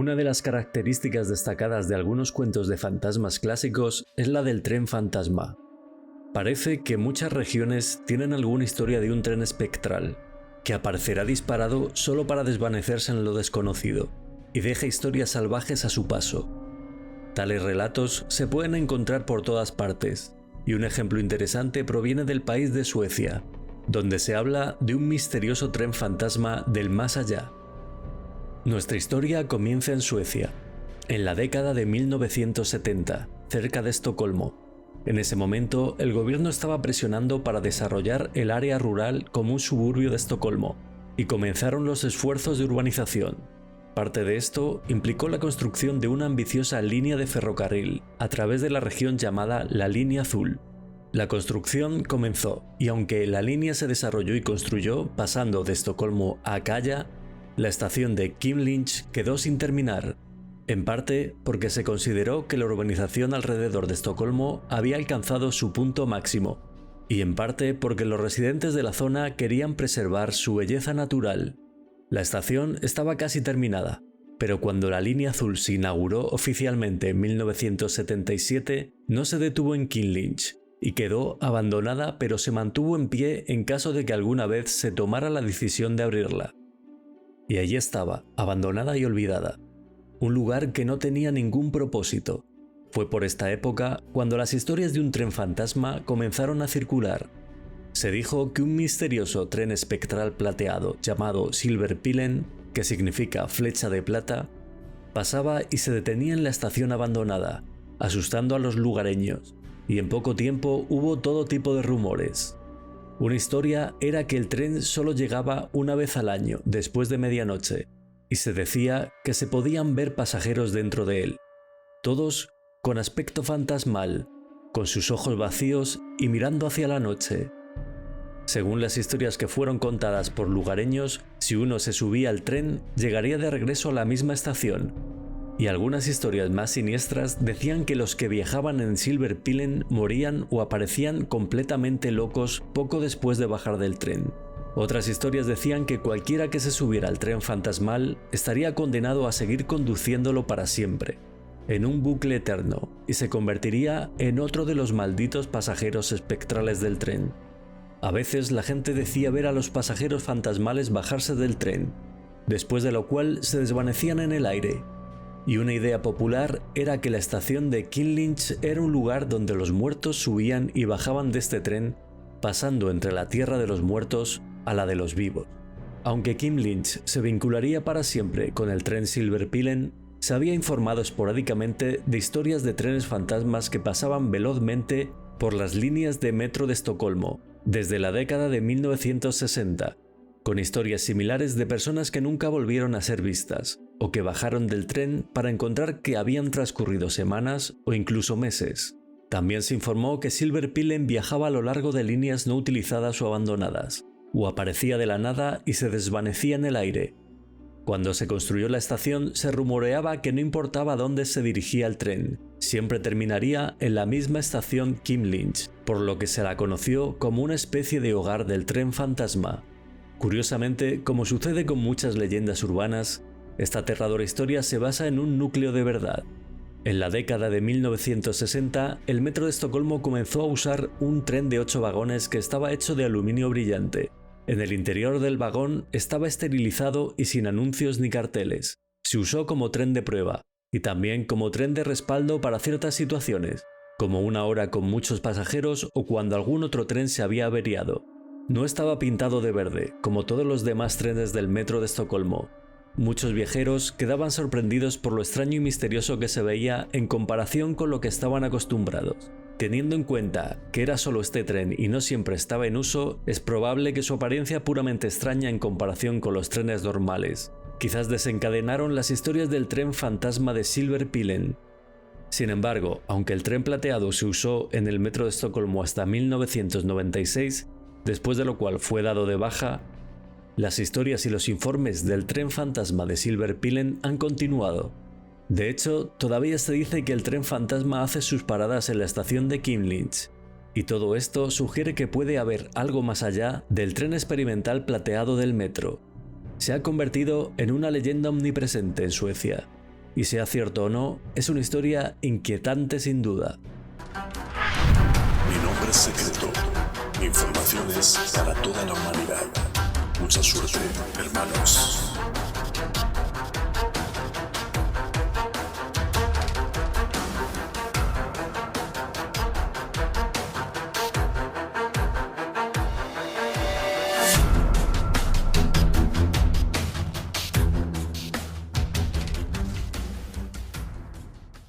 Una de las características destacadas de algunos cuentos de fantasmas clásicos es la del tren fantasma. Parece que muchas regiones tienen alguna historia de un tren espectral, que aparecerá disparado solo para desvanecerse en lo desconocido, y deja historias salvajes a su paso. Tales relatos se pueden encontrar por todas partes, y un ejemplo interesante proviene del país de Suecia, donde se habla de un misterioso tren fantasma del más allá. Nuestra historia comienza en Suecia, en la década de 1970, cerca de Estocolmo. En ese momento, el gobierno estaba presionando para desarrollar el área rural como un suburbio de Estocolmo, y comenzaron los esfuerzos de urbanización. Parte de esto implicó la construcción de una ambiciosa línea de ferrocarril a través de la región llamada la Línea Azul. La construcción comenzó, y aunque la línea se desarrolló y construyó, pasando de Estocolmo a Kalla, la estación de Kimlinge quedó sin terminar, en parte porque se consideró que la urbanización alrededor de Estocolmo había alcanzado su punto máximo, y en parte porque los residentes de la zona querían preservar su belleza natural. La estación estaba casi terminada, pero cuando la Línea Azul se inauguró oficialmente en 1977, no se detuvo en Kimlinge, y quedó abandonada, pero se mantuvo en pie en caso de que alguna vez se tomara la decisión de abrirla. Y allí estaba, abandonada y olvidada. Un lugar que no tenía ningún propósito. Fue por esta época cuando las historias de un tren fantasma comenzaron a circular. Se dijo que un misterioso tren espectral plateado llamado Silverpilen, que significa flecha de plata, pasaba y se detenía en la estación abandonada, asustando a los lugareños, y en poco tiempo hubo todo tipo de rumores. Una historia era que el tren solo llegaba una vez al año, después de medianoche, y se decía que se podían ver pasajeros dentro de él, todos con aspecto fantasmal, con sus ojos vacíos y mirando hacia la noche. Según las historias que fueron contadas por lugareños, si uno se subía al tren, llegaría de regreso a la misma estación, y algunas historias más siniestras decían que los que viajaban en Silverpilen morían o aparecían completamente locos poco después de bajar del tren. Otras historias decían que cualquiera que se subiera al tren fantasmal estaría condenado a seguir conduciéndolo para siempre, en un bucle eterno, y se convertiría en otro de los malditos pasajeros espectrales del tren. A veces la gente decía ver a los pasajeros fantasmales bajarse del tren, después de lo cual se desvanecían en el aire. Y una idea popular era que la estación de Kimlinge era un lugar donde los muertos subían y bajaban de este tren, pasando entre la tierra de los muertos a la de los vivos. Aunque Kimlinge se vincularía para siempre con el tren Silverpilen, se había informado esporádicamente de historias de trenes fantasmas que pasaban velozmente por las líneas de metro de Estocolmo desde la década de 1960, con historias similares de personas que nunca volvieron a ser vistas, o que bajaron del tren para encontrar que habían transcurrido semanas o incluso meses. También se informó que Silverpilen viajaba a lo largo de líneas no utilizadas o abandonadas, o aparecía de la nada y se desvanecía en el aire. Cuando se construyó la estación, se rumoreaba que no importaba dónde se dirigía el tren, siempre terminaría en la misma estación Kimlinge, por lo que se la conoció como una especie de hogar del tren fantasma. Curiosamente, como sucede con muchas leyendas urbanas, esta aterradora historia se basa en un núcleo de verdad. En la década de 1960, el metro de Estocolmo comenzó a usar un tren de 8 vagones que estaba hecho de aluminio brillante. En el interior del vagón estaba esterilizado y sin anuncios ni carteles. Se usó como tren de prueba, y también como tren de respaldo para ciertas situaciones, como una hora con muchos pasajeros o cuando algún otro tren se había averiado. No estaba pintado de verde, como todos los demás trenes del metro de Estocolmo. Muchos viajeros quedaban sorprendidos por lo extraño y misterioso que se veía en comparación con lo que estaban acostumbrados. Teniendo en cuenta que era solo este tren y no siempre estaba en uso, es probable que su apariencia puramente extraña en comparación con los trenes normales quizás desencadenaron las historias del tren fantasma de Silverpilen. Sin embargo, aunque el tren plateado se usó en el metro de Estocolmo hasta 1996, después de lo cual fue dado de baja, las historias y los informes del tren fantasma de Silverpilen han continuado. De hecho, todavía se dice que el tren fantasma hace sus paradas en la estación de Kimlinge, y todo esto sugiere que puede haber algo más allá del tren experimental plateado del metro. Se ha convertido en una leyenda omnipresente en Suecia, Y sea cierto o no, es una historia inquietante sin duda. Mi nombre es secreto. Mi información es para toda la humanidad. Mucha suerte, hermanos.